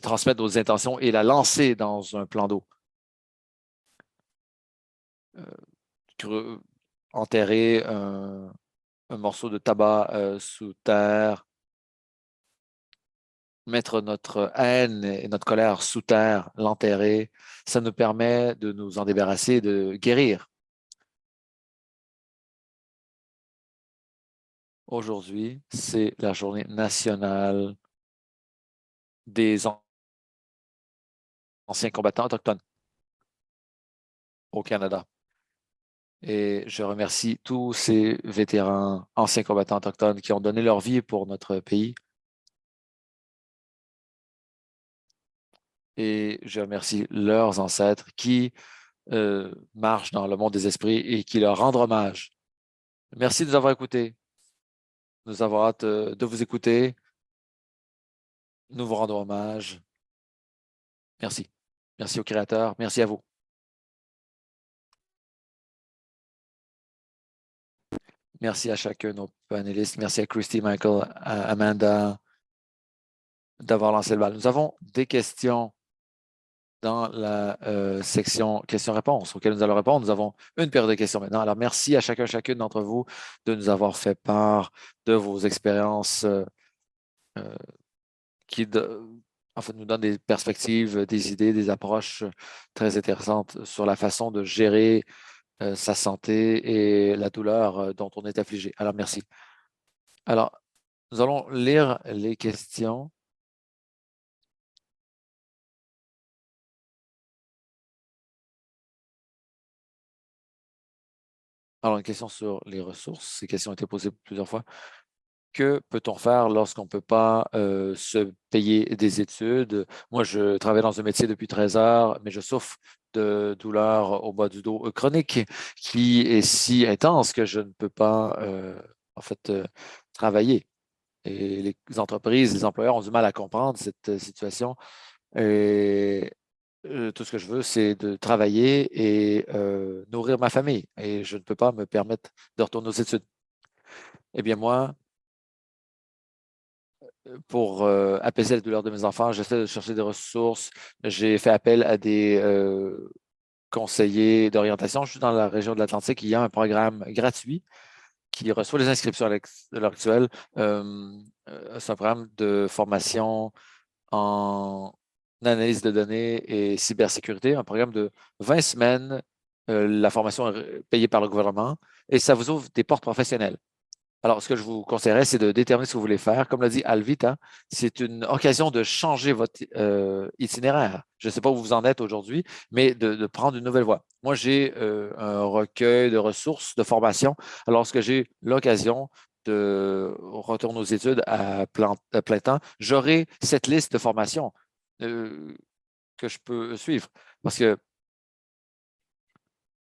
transmettre nos intentions et la lancer dans un plan d'eau. Enterrer un morceau de tabac sous terre, mettre notre haine et notre colère sous terre, l'enterrer, ça nous permet de nous en débarrasser, de guérir. Aujourd'hui, c'est la journée nationale des anciens combattants autochtones au Canada. Et je remercie tous ces vétérans, anciens combattants autochtones qui ont donné leur vie pour notre pays. Et je remercie leurs ancêtres qui marchent dans le monde des esprits et qui leur rendent hommage. Merci de nous avoir écoutés. Nous avons hâte de vous écouter. Nous vous rendons hommage. Merci. Merci au Créateur. Merci à vous. Merci à chacun de nos panélistes. Merci à Christy, Michael, à Amanda d'avoir lancé le bal. Nous avons des questions dans la section questions-réponses auxquelles nous allons répondre. Nous avons une période de questions maintenant. Alors, merci à chacune d'entre vous de nous avoir fait part de vos expériences qui en fait, nous donnent des perspectives, des idées, des approches très intéressantes sur la façon de gérer sa santé et la douleur dont on est affligé. Alors, merci. Alors, nous allons lire les questions. Alors, une question sur les ressources. Ces questions ont été posées plusieurs fois. Que peut-on faire lorsqu'on ne peut pas se payer des études? Moi, je travaille dans un métier depuis 13 heures, mais je souffre de douleurs au bas du dos chronique qui est si intense que je ne peux pas, en fait, travailler. Et les entreprises, les employeurs ont du mal à comprendre cette situation. Et tout ce que je veux, c'est de travailler et nourrir ma famille. Et je ne peux pas me permettre de retourner aux études. Eh bien, moi, pour apaiser la douleur de mes enfants, j'essaie de chercher des ressources. J'ai fait appel à des conseillers d'orientation. Je suis dans la région de l'Atlantique. Il y a un programme gratuit qui reçoit les inscriptions à l'heure actuelle. C'est un programme de formation en analyse de données et cybersécurité, un programme de 20 semaines. La formation est payée par le gouvernement et ça vous ouvre des portes professionnelles. Alors, ce que je vous conseillerais, c'est de déterminer ce que vous voulez faire. Comme l'a dit Alvita, c'est une occasion de changer votre itinéraire. Je ne sais pas où vous en êtes aujourd'hui, mais de prendre une nouvelle voie. Moi, j'ai un recueil de ressources, de formation. Alors, lorsque j'ai l'occasion de retourner aux études à plein temps, j'aurai cette liste de formations que je peux suivre. Parce que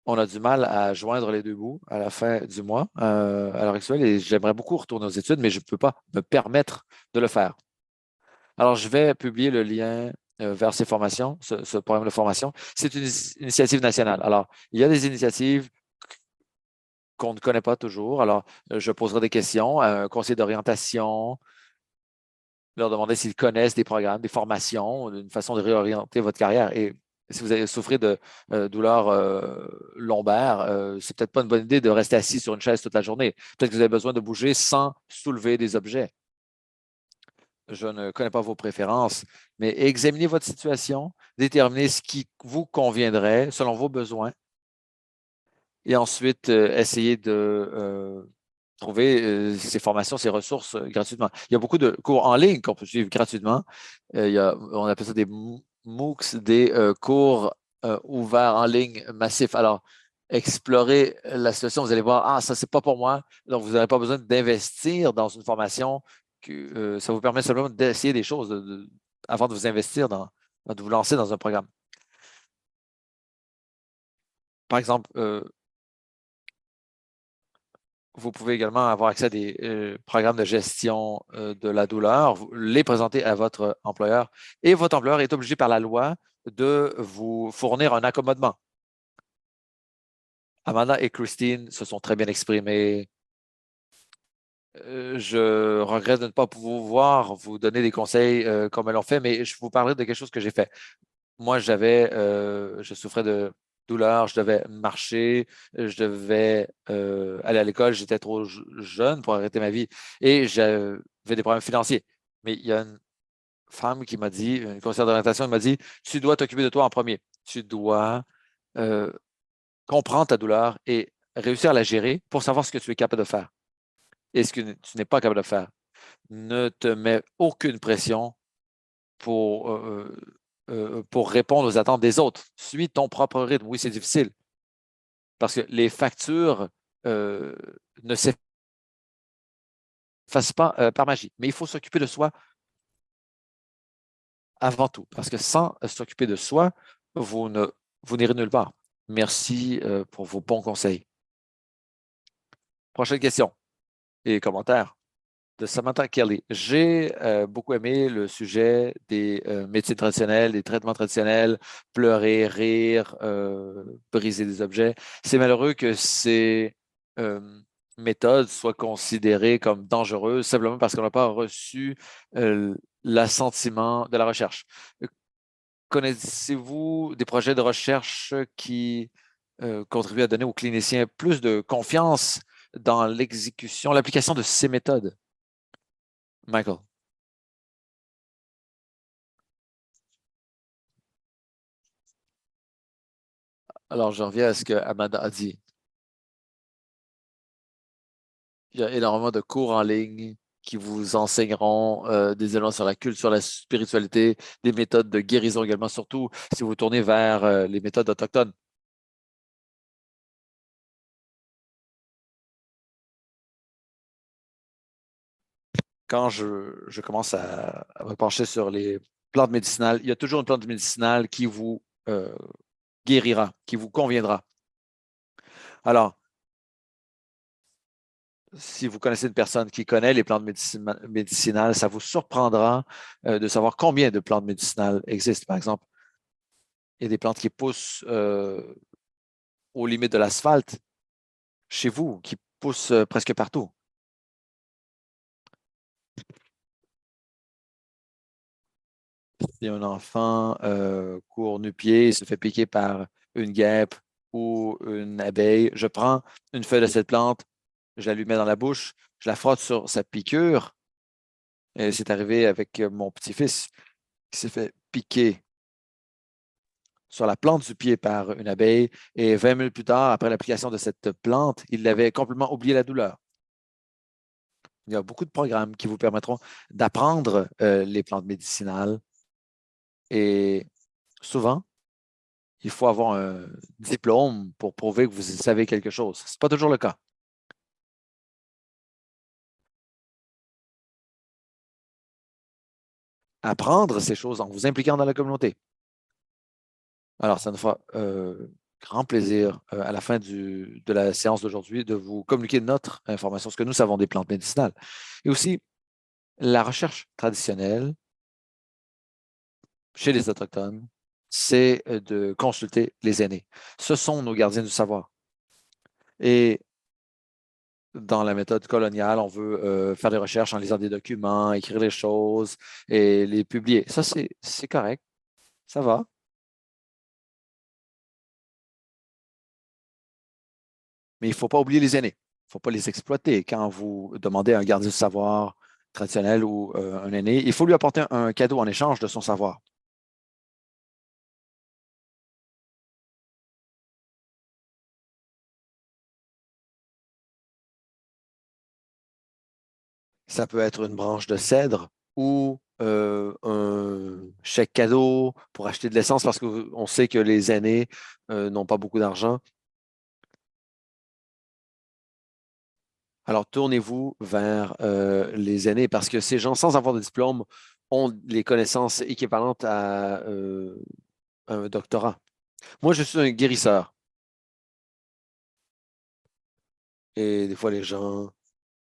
on a du mal à joindre les deux bouts à la fin du mois, à l'heure actuelle, et j'aimerais beaucoup retourner aux études, mais je ne peux pas me permettre de le faire. Alors, je vais publier le lien vers ces formations, ce programme de formation. C'est une initiative nationale. Alors, il y a des initiatives qu'on ne connaît pas toujours. Alors, je poserai des questions à un conseiller d'orientation, leur demander s'ils connaissent des programmes, des formations, une façon de réorienter votre carrière. Et si vous avez souffert de douleurs lombaires, c'est peut-être pas une bonne idée de rester assis sur une chaise toute la journée. Peut-être que vous avez besoin de bouger sans soulever des objets. Je ne connais pas vos préférences, mais examinez votre situation, déterminez ce qui vous conviendrait selon vos besoins et ensuite essayez de trouver ces formations, ces ressources gratuitement. Il y a beaucoup de cours en ligne qu'on peut suivre gratuitement. On appelle ça des MOOCs, des cours ouverts en ligne massifs. Alors, explorez la situation, vous allez voir, ah, ça, c'est pas pour moi. Donc, vous n'aurez pas besoin d'investir dans une formation. Ça vous permet simplement d'essayer des choses avant de vous investir de vous lancer dans un programme. Par exemple, vous pouvez également avoir accès à des programmes de gestion de la douleur, les présenter à votre employeur et votre employeur est obligé par la loi de vous fournir un accommodement. Amanda et Christine se sont très bien exprimées. Je regrette de ne pas pouvoir vous donner des conseils comme elles l'ont fait, mais je vous parlerai de quelque chose que j'ai fait. Moi, je souffrais de douleur, je devais marcher, je devais aller à l'école, j'étais trop jeune pour arrêter ma vie et j'avais des problèmes financiers. Mais il y a une femme qui m'a dit, une conseillère d'orientation, elle m'a dit, tu dois t'occuper de toi en premier. Tu dois euh, comprendre ta douleur et réussir à la gérer pour savoir ce que tu es capable de faire et ce que tu n'es pas capable de faire. Ne te mets aucune pression pour, pour répondre aux attentes des autres. Suis ton propre rythme. Oui, c'est difficile parce que les factures ne s'effacent pas par magie, mais il faut s'occuper de soi avant tout parce que sans s'occuper de soi, vous n'irez nulle part. Merci pour vos bons conseils. Prochaine question et commentaire de Samantha Kelly. J'ai beaucoup aimé le sujet des médecines traditionnelles, des traitements traditionnels, pleurer, rire, briser des objets. C'est malheureux que ces méthodes soient considérées comme dangereuses simplement parce qu'on n'a pas reçu l'assentiment de la recherche. Connaissez-vous des projets de recherche qui contribuent à donner aux cliniciens plus de confiance dans l'exécution, l'application de ces méthodes? Michael. Alors, je reviens à ce que Amanda a dit. Il y a énormément de cours en ligne qui vous enseigneront des éléments sur la culture, la spiritualité, des méthodes de guérison également, surtout si vous tournez vers les méthodes autochtones. quand je commence à me pencher sur les plantes médicinales, il y a toujours une plante médicinale qui vous guérira, qui vous conviendra. Alors, si vous connaissez une personne qui connaît les plantes médicinales, ça vous surprendra de savoir combien de plantes médicinales existent. Par exemple, il y a des plantes qui poussent aux limites de l'asphalte chez vous, qui poussent presque partout. Si un enfant court nu-pied et se fait piquer par une guêpe ou une abeille, je prends une feuille de cette plante, je la lui mets dans la bouche, je la frotte sur sa piqûre. Et c'est arrivé avec mon petit-fils qui s'est fait piquer sur la plante du pied par une abeille. Et 20 minutes plus tard, après l'application de cette plante, il avait complètement oublié la douleur. Il y a beaucoup de programmes qui vous permettront d'apprendre les plantes médicinales. Et souvent, il faut avoir un diplôme pour prouver que vous savez quelque chose. Ce n'est pas toujours le cas. Apprendre ces choses en vous impliquant dans la communauté. Alors, ça nous fera grand plaisir à la fin de la séance d'aujourd'hui de vous communiquer notre information, ce que nous savons des plantes médicinales. Et aussi, la recherche traditionnelle chez les Autochtones, c'est de consulter les aînés. Ce sont nos gardiens du savoir. Et dans la méthode coloniale, on veut faire des recherches en lisant des documents, écrire les choses et les publier. Ça, c'est correct. Ça va. Mais il ne faut pas oublier les aînés. Il ne faut pas les exploiter. Quand vous demandez à un gardien du savoir traditionnel ou un aîné, il faut lui apporter un cadeau en échange de son savoir. Ça peut être une branche de cèdre ou un chèque cadeau pour acheter de l'essence parce qu'on sait que les aînés n'ont pas beaucoup d'argent. Alors, tournez-vous vers les aînés parce que ces gens, sans avoir de diplôme, ont les connaissances équivalentes à un doctorat. Moi, je suis un guérisseur. Et des fois, les gens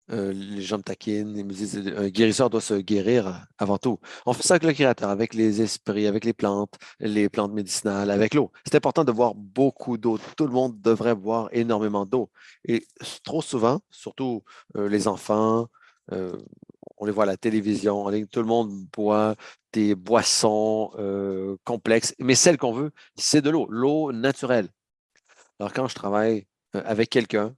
me taquinent et me disent un guérisseur doit se guérir avant tout. On fait ça avec le Créateur, avec les esprits, avec les plantes médicinales, avec l'eau. C'est important de boire beaucoup d'eau. Tout le monde devrait boire énormément d'eau. Et trop souvent, surtout les enfants, euh, on les voit à la télévision, en ligne, tout le monde boit des boissons complexes, mais celle qu'on veut, c'est de l'eau, l'eau naturelle. Alors, quand je travaille avec quelqu'un,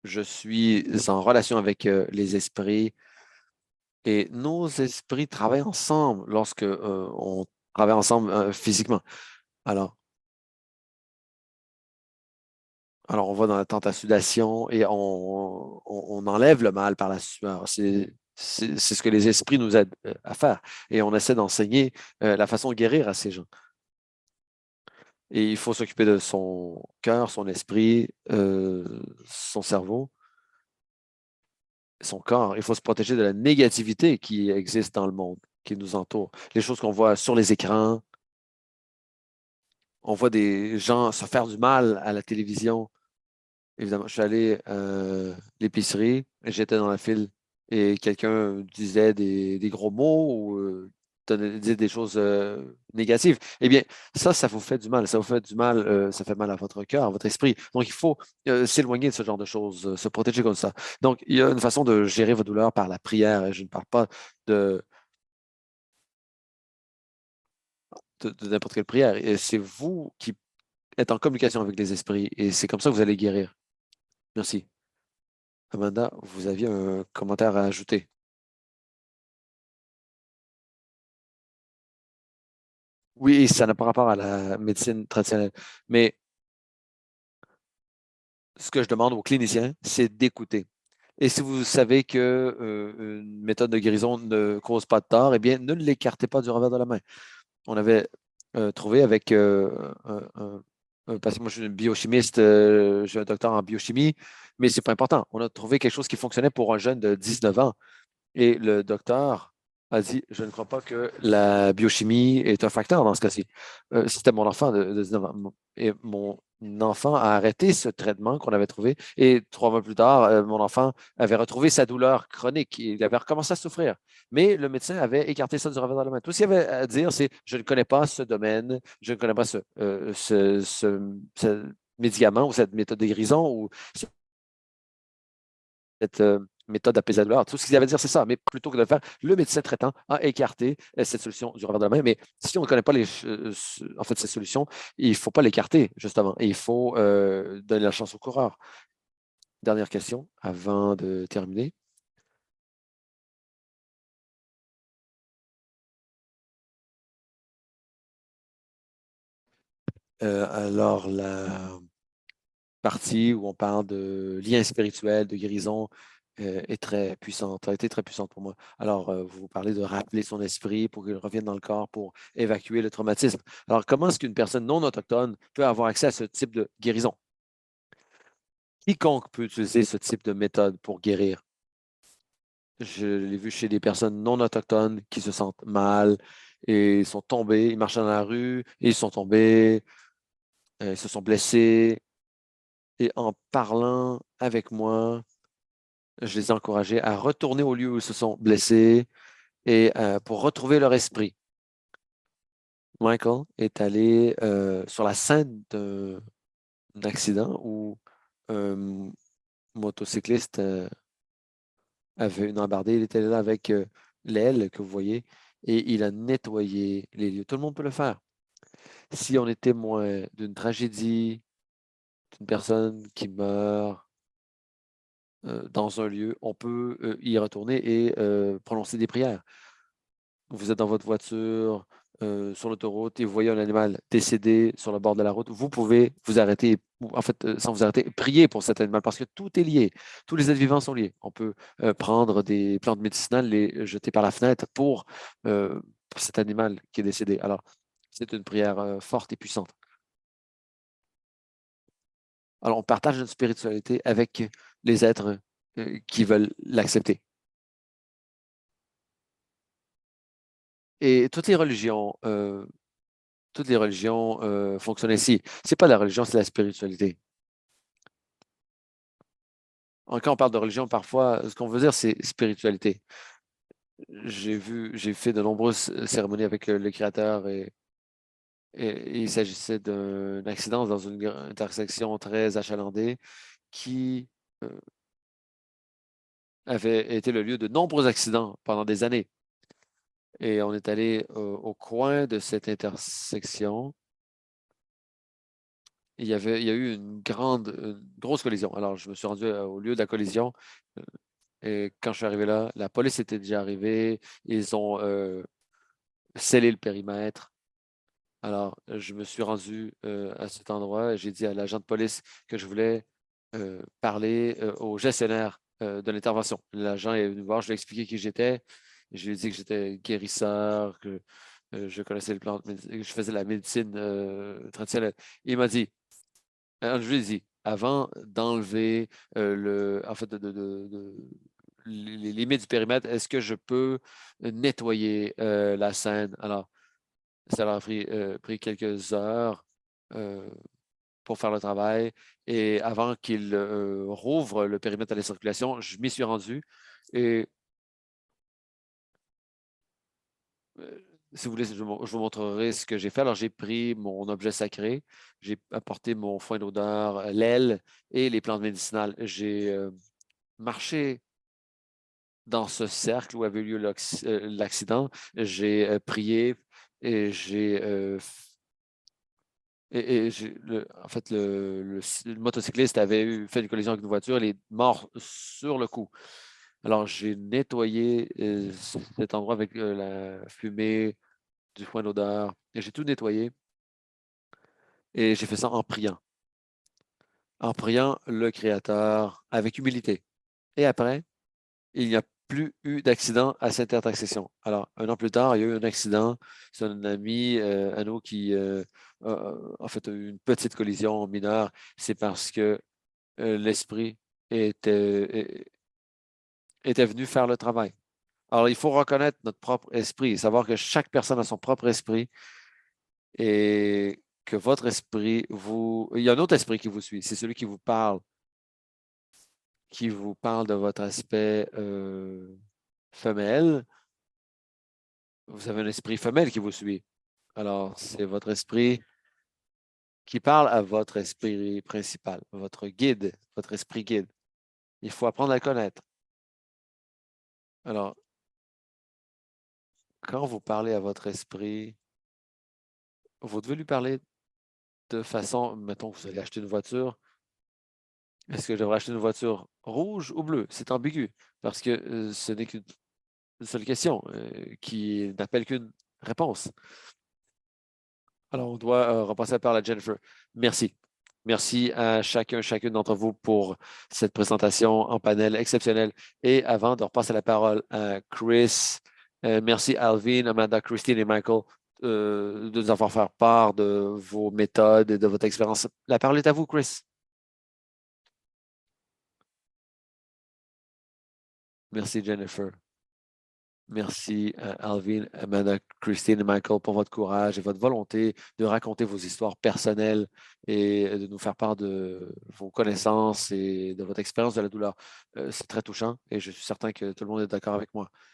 je suis en relation avec les esprits et nos esprits travaillent ensemble lorsque on travaille ensemble physiquement. Alors, alors, on va dans la tente à sudation et on enlève le mal par la sueur. C'est ce que les esprits nous aident à faire. Et on essaie d'enseigner la façon de guérir à ces gens. Et il faut s'occuper de son cœur, son esprit, son cerveau, son corps. Il faut se protéger de la négativité qui existe dans le monde, qui nous entoure. Les choses qu'on voit sur les écrans, on voit des gens se faire du mal à la télévision. Évidemment, je suis allé à l'épicerie, j'étais dans la file et quelqu'un disait des gros mots ou disait des choses négatives. Eh bien, ça vous fait du mal. Ça vous fait du mal, ça fait mal à votre cœur, à votre esprit. Donc, il faut s'éloigner de ce genre de choses, se protéger comme ça. Donc, il y a une façon de gérer vos douleurs par la prière. Je ne parle pas de, de n'importe quelle prière. Et c'est vous qui êtes en communication avec les esprits et c'est comme ça que vous allez guérir. Merci. Amanda, vous aviez un commentaire à ajouter. Oui, ça n'a pas rapport à la médecine traditionnelle. Mais ce que je demande aux cliniciens, c'est d'écouter. Et si vous savez que une méthode de guérison ne cause pas de tort, eh bien, ne l'écartez pas du revers de la main. On avait trouvé avec parce que moi je suis biochimiste, j'ai un docteur en biochimie, mais c'est pas important. On a trouvé quelque chose qui fonctionnait pour un jeune de 19 ans. Et le docteur a dit, je ne crois pas que la biochimie est un facteur dans ce cas-ci. C'était mon enfant de 19 ans. Et mon enfant a arrêté ce traitement qu'on avait trouvé. Et 3 mois plus tard, mon enfant avait retrouvé sa douleur chronique. Il avait recommencé à souffrir. Mais le médecin avait écarté ça du revers de la main. Tout ce qu'il avait à dire, c'est, je ne connais pas ce domaine, je ne connais pas ce médicament ou cette méthode de guérison ou cette méthode d'apaiser la douleur. Tout ce qu'il avait à dire, c'est ça. Mais plutôt que de le faire, le médecin traitant a écarté cette solution du revers de la main. Mais si on ne connaît pas en fait, ces solutions, il ne faut pas l'écarter, justement. Et il faut donner la chance au coureur. Dernière question avant de terminer. Alors, la partie où on parle de lien spirituel, de guérison, est très puissante, a été très puissante pour moi. Alors, vous parlez de rappeler son esprit pour qu'il revienne dans le corps pour évacuer le traumatisme. Alors, comment est-ce qu'une personne non autochtone peut avoir accès à ce type de guérison? Quiconque peut utiliser ce type de méthode pour guérir. Je l'ai vu chez des personnes non autochtones qui se sentent mal et sont tombés, ils marchaient dans la rue et ils sont tombés, ils se sont blessés. Et en parlant avec moi, je les ai encouragés à retourner au lieu où ils se sont blessés et pour retrouver leur esprit. Michael est allé sur la scène d'un accident où un motocycliste avait une embardée. Il était là avec l'aile que vous voyez et il a nettoyé les lieux. Tout le monde peut le faire. Si on est témoin d'une tragédie, d'une personne qui meurt dans un lieu, on peut y retourner et prononcer des prières. Vous êtes dans votre voiture, sur l'autoroute et vous voyez un animal décédé sur le bord de la route, vous pouvez vous arrêter, en fait, sans vous arrêter, prier pour cet animal parce que tout est lié. Tous les êtres vivants sont liés. On peut prendre des plantes médicinales, les jeter par la fenêtre pour cet animal qui est décédé. Alors, c'est une prière forte et puissante. Alors, on partage une spiritualité avec les êtres qui veulent l'accepter. Et toutes les religions fonctionnent ainsi. C'est pas la religion, c'est la spiritualité. Quand on parle de religion, parfois, ce qu'on veut dire, c'est spiritualité. J'ai fait de nombreuses cérémonies avec le Créateur et il s'agissait d'un accident dans une intersection très achalandée qui euh, avait été le lieu de nombreux accidents pendant des années. Et on est allé au coin de cette intersection. Il y a eu une grosse collision. Alors, je me suis rendu au lieu de la collision. Et quand je suis arrivé là, la police était déjà arrivée. Ils ont scellé le périmètre. Alors, je me suis rendu à cet endroit et j'ai dit à l'agent de police que je voulais parler au gestionnaire de l'intervention. L'agent est venu voir, je lui ai expliqué qui j'étais. Je lui ai dit que j'étais guérisseur, que je connaissais les plantes, que je faisais la médecine traditionnelle. Il m'a dit, je lui ai dit, avant d'enlever en fait, les limites du périmètre, est-ce que je peux nettoyer la scène? Alors, ça leur a pris quelques heures pour faire le travail. Et avant qu'ils rouvrent le périmètre à la circulation, je m'y suis rendu. Et euh, si vous voulez, je vous montrerai ce que j'ai fait. Alors, j'ai pris mon objet sacré, j'ai apporté mon foin d'odeur, l'aile et les plantes médicinales. J'ai marché dans ce cercle où avait eu lieu l'accident. J'ai prié et en fait, le motocycliste avait fait une collision avec une voiture, il est mort sur le coup. Alors, j'ai nettoyé cet endroit avec la fumée, du foin d'odeur, et j'ai tout nettoyé. Et j'ai fait ça en priant le Créateur avec humilité. Et après, il n'y a plus eu d'accident à cette intersection. Alors, un an plus tard, il y a eu un accident. C'est un ami à nous qui a fait une petite collision mineure. C'est parce que l'esprit était, était venu faire le travail. Alors, il faut reconnaître notre propre esprit, savoir que chaque personne a son propre esprit et que votre esprit vous... Il y a un autre esprit qui vous suit, c'est celui qui vous parle de votre aspect femelle. Vous avez un esprit femelle qui vous suit. Alors, c'est votre esprit qui parle à votre esprit principal, votre guide, votre esprit guide. Il faut apprendre à le connaître. Alors, quand vous parlez à votre esprit, vous devez lui parler de façon, mettons que vous allez acheter une voiture. Est-ce que je devrais acheter une voiture rouge ou bleue? C'est ambigu parce que ce n'est qu'une seule question qui n'appelle qu'une réponse. Alors, on doit repasser la parole à Jennifer. Merci. Merci à chacune d'entre vous pour cette présentation en panel exceptionnelle. Et avant de repasser la parole à Chris, merci Alvin, Amanda, Christine et Michael de nous avoir fait part de vos méthodes et de votre expérience. La parole est à vous, Chris. Merci, Jennifer. Merci Alvin, Amanda, Christine et Michael pour votre courage et votre volonté de raconter vos histoires personnelles et de nous faire part de vos connaissances et de votre expérience de la douleur. C'est très touchant et je suis certain que tout le monde est d'accord avec moi.